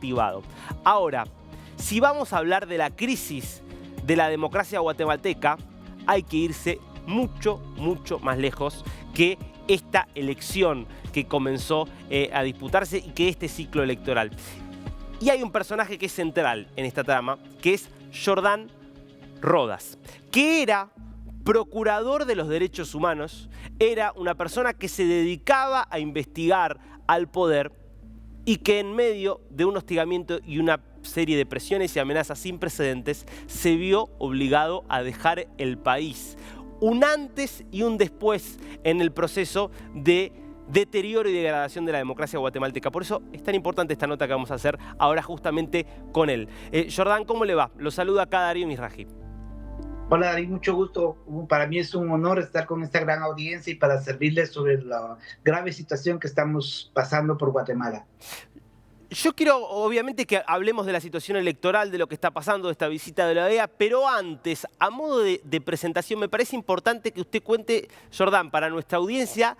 activado. Ahora, si vamos a hablar de la crisis de la democracia guatemalteca, hay que irse mucho más lejos que esta elección que comenzó a disputarse y que este ciclo electoral. Y hay un personaje que es central en esta trama, que es Jordán Rodas, que era procurador de los derechos humanos, era una persona que se dedicaba a investigar al poder y que en medio de un hostigamiento y una serie de presiones y amenazas sin precedentes se vio obligado a dejar el país. Un antes y un después en el proceso de deterioro y degradación de la democracia guatemalteca. Por eso es tan importante esta nota que vamos a hacer ahora justamente con él. Jordán, ¿cómo le va? Lo saluda acá Darío Misraji. Hola Darío, mucho gusto. Para mí es un honor estar con esta gran audiencia y para servirles sobre la grave situación que estamos pasando por Guatemala. Yo quiero, obviamente, que hablemos de la situación electoral, de lo que está pasando, de esta visita de la OEA, pero antes, a modo de presentación, me parece importante que usted cuente, Jordán, para nuestra audiencia,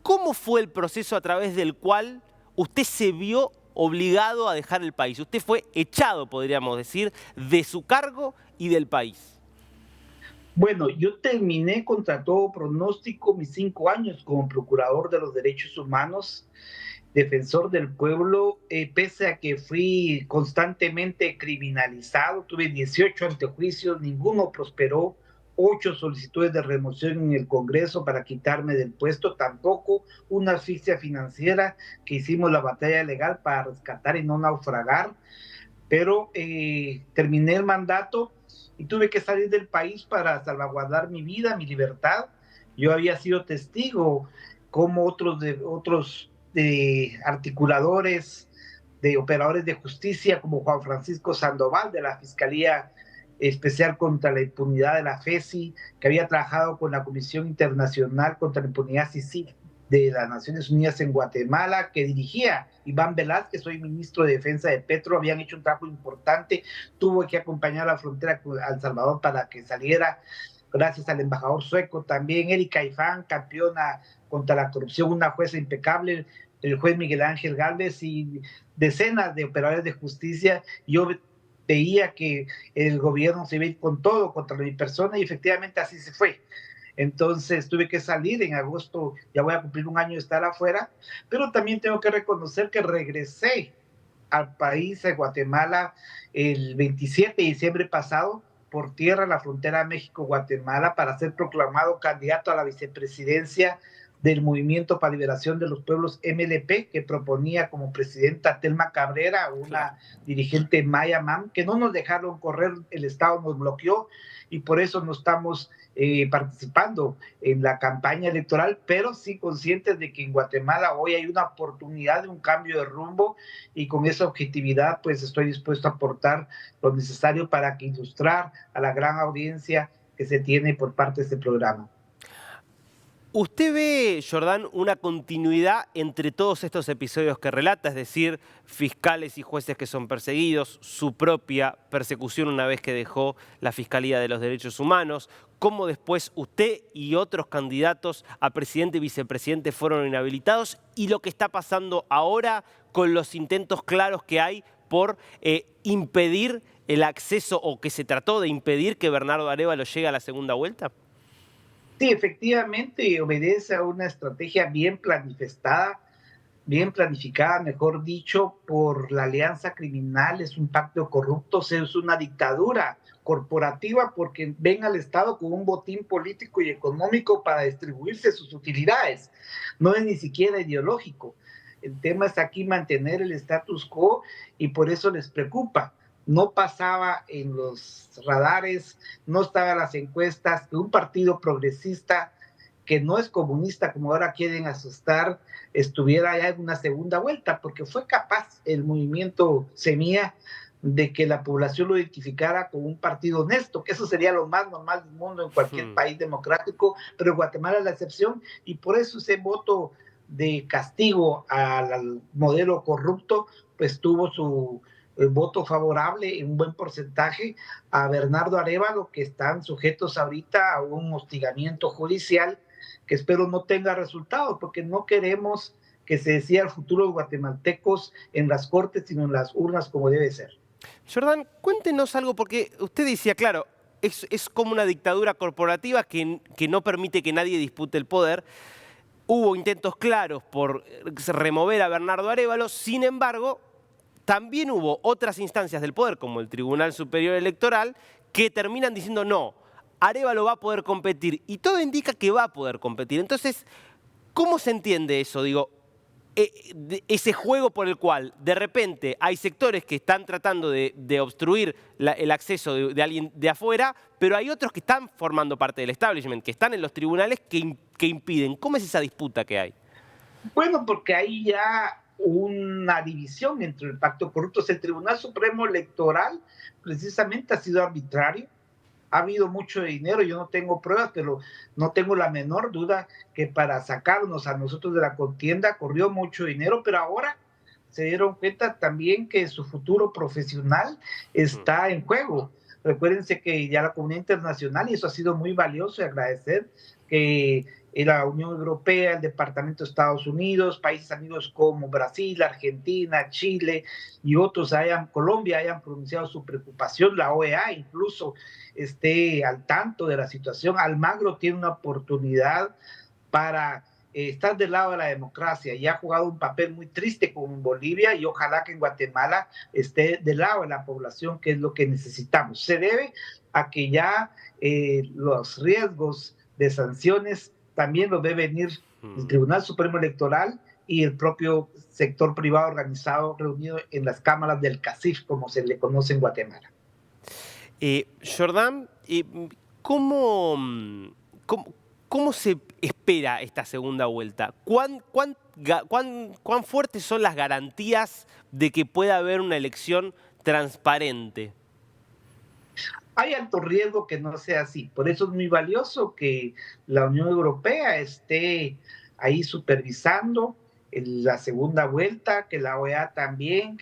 cómo fue el proceso a través del cual usted se vio obligado a dejar el país. Usted fue echado, podríamos decir, de su cargo y del país. Bueno, yo terminé contra todo pronóstico mis 5 años como procurador de los derechos humanos, defensor del pueblo, pese a que fui constantemente criminalizado, tuve 18 antejuicios, ninguno prosperó, 8 solicitudes de remoción en el Congreso para quitarme del puesto, tampoco una asfixia financiera que hicimos la batalla legal para rescatar y no naufragar, pero terminé el mandato y tuve que salir del país para salvaguardar mi vida, mi libertad. Yo había sido testigo como otros articuladores, de operadores de justicia, como Juan Francisco Sandoval, de la Fiscalía Especial contra la Impunidad de la FESI, que había trabajado con la Comisión Internacional contra la Impunidad CICIG de las Naciones Unidas en Guatemala, que dirigía Iván Velázquez, hoy ministro de Defensa de Petro, habían hecho un trabajo importante, tuvo que acompañar a la frontera a El Salvador para que saliera, gracias al embajador sueco, también Erika Ifán, campeona contra la corrupción, una jueza impecable, el juez Miguel Ángel Gálvez y decenas de operadores de justicia. Yo veía que el gobierno se iba a ir con todo contra mi persona y efectivamente así se fue. Entonces tuve que salir en agosto, ya voy a cumplir un año de estar afuera, pero también tengo que reconocer que regresé al país de Guatemala el 27 de diciembre pasado por tierra a la frontera México-Guatemala para ser proclamado candidato a la vicepresidencia del Movimiento para Liberación de los Pueblos MLP, que proponía como presidenta Telma Cabrera, una dirigente Maya Mam, que no nos dejaron correr, el Estado nos bloqueó y por eso no estamos participando en la campaña electoral, pero sí conscientes de que en Guatemala hoy hay una oportunidad de un cambio de rumbo y con esa objetividad pues estoy dispuesto a aportar lo necesario para que ilustrar a la gran audiencia que se tiene por parte de este programa. ¿Usted ve, Jordán, una continuidad entre todos estos episodios que relata, es decir, fiscales y jueces que son perseguidos, su propia persecución una vez que dejó la Fiscalía de los Derechos Humanos, cómo después usted y otros candidatos a presidente y vicepresidente fueron inhabilitados y lo que está pasando ahora con los intentos claros que hay por impedir el acceso o que se trató de impedir que Bernardo Arévalo llegue a la segunda vuelta? Sí, efectivamente obedece a una estrategia bien manifestada, bien planificada, mejor dicho, por la alianza criminal, es un pacto corrupto, es una dictadura corporativa porque ven al Estado con un botín político y económico para distribuirse sus utilidades, no es ni siquiera ideológico. El tema es aquí mantener el status quo y por eso les preocupa. No pasaba en los radares, no estaba en las encuestas que un partido progresista que no es comunista, como ahora quieren asustar, estuviera ya en una segunda vuelta, porque fue capaz el movimiento Semilla de que la población lo identificara como un partido honesto, que eso sería lo más normal del mundo en cualquier país democrático, pero Guatemala es la excepción, y por eso ese voto de castigo al modelo corrupto, pues tuvo su voto favorable en un buen porcentaje a Bernardo Arévalo, que están sujetos ahorita a un hostigamiento judicial que espero no tenga resultados, porque no queremos que se decida el futuro de los guatemaltecos en las cortes, sino en las urnas como debe ser. Jordán, cuéntenos algo, porque usted decía, claro, es como una dictadura corporativa que no permite que nadie dispute el poder. Hubo intentos claros por remover a Bernardo Arévalo, sin embargo, también hubo otras instancias del poder, como el Tribunal Superior Electoral, que terminan diciendo no, Arévalo va a poder competir, y todo indica que va a poder competir. Entonces, ¿cómo se entiende eso? Digo, ese juego por el cual de repente hay sectores que están tratando de obstruir el acceso de alguien de afuera, pero hay otros que están formando parte del establishment, que están en los tribunales que impiden. ¿Cómo es esa disputa que hay? Bueno, porque hay ya una división entre el pacto corrupto. El Tribunal Supremo Electoral precisamente ha sido arbitrario. Ha habido mucho dinero, yo no tengo pruebas, pero no tengo la menor duda que para sacarnos a nosotros de la contienda corrió mucho dinero, pero ahora se dieron cuenta también que su futuro profesional está en juego. Recuérdense que ya la comunidad internacional, y eso ha sido muy valioso y agradecer, que la Unión Europea, el Departamento de Estados Unidos, países amigos como Brasil, Argentina, Chile y otros, Colombia, hayan pronunciado su preocupación, la OEA incluso esté al tanto de la situación. Almagro tiene una oportunidad para estar del lado de la democracia y ha jugado un papel muy triste con Bolivia, y ojalá que en Guatemala esté del lado de la población, que es lo que necesitamos. Se debe a que ya los riesgos de sanciones también los ve venir el Tribunal Supremo Electoral y el propio sector privado organizado reunido en las cámaras del CACIF, como se le conoce en Guatemala. Jordán, ¿cómo se espera esta segunda vuelta? ¿Cuán fuertes son las garantías de que pueda haber una elección transparente? Hay alto riesgo que no sea así. Por eso es muy valioso que la Unión Europea esté ahí supervisando la segunda vuelta, que la OEA también,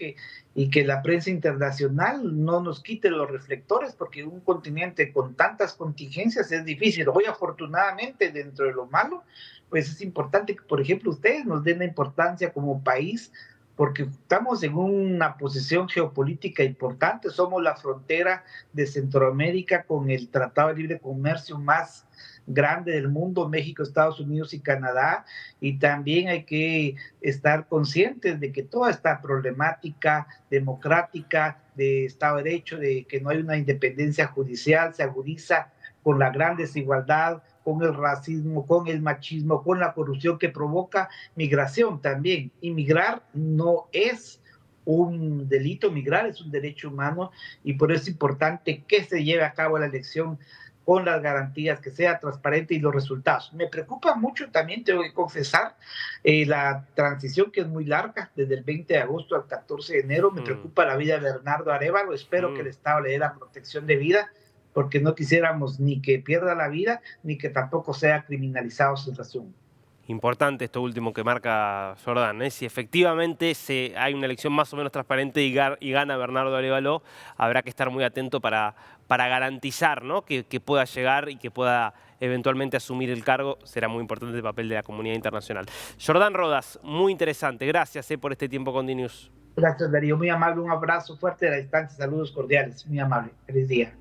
y que la prensa internacional no nos quite los reflectores, porque un continente con tantas contingencias es difícil. Hoy, afortunadamente, dentro de lo malo, pues es importante que, por ejemplo, ustedes nos den la importancia como país, porque estamos en una posición geopolítica importante. Somos la frontera de Centroamérica con el Tratado de Libre Comercio más grande del mundo, México, Estados Unidos y Canadá, y también hay que estar conscientes de que toda esta problemática democrática de Estado de Derecho, de que no hay una independencia judicial, se agudiza con la gran desigualdad, con el racismo, con el machismo, con la corrupción que provoca migración también. Y migrar no es un delito, migrar es un derecho humano, y por eso es importante que se lleve a cabo la elección con las garantías, que sea transparente y los resultados. Me preocupa mucho también, tengo que confesar, la transición, que es muy larga, desde el 20 de agosto al 14 de enero. Me preocupa la vida de Bernardo Arévalo. Espero que el Estado le dé la protección de vida, porque no quisiéramos ni que pierda la vida, ni que tampoco sea criminalizado su situación. Importante esto último que marca Jordán, ¿eh? Si efectivamente hay una elección más o menos transparente y gana Bernardo Arévalo, habrá que estar muy atento para garantizar, ¿no?, que pueda llegar y que pueda eventualmente asumir el cargo. Será muy importante el papel de la comunidad internacional. Jordán Rodas, muy interesante. Gracias por este tiempo con DNews. Gracias, Darío. Muy amable. Un abrazo fuerte de la distancia. Saludos cordiales. Muy amable. Feliz día.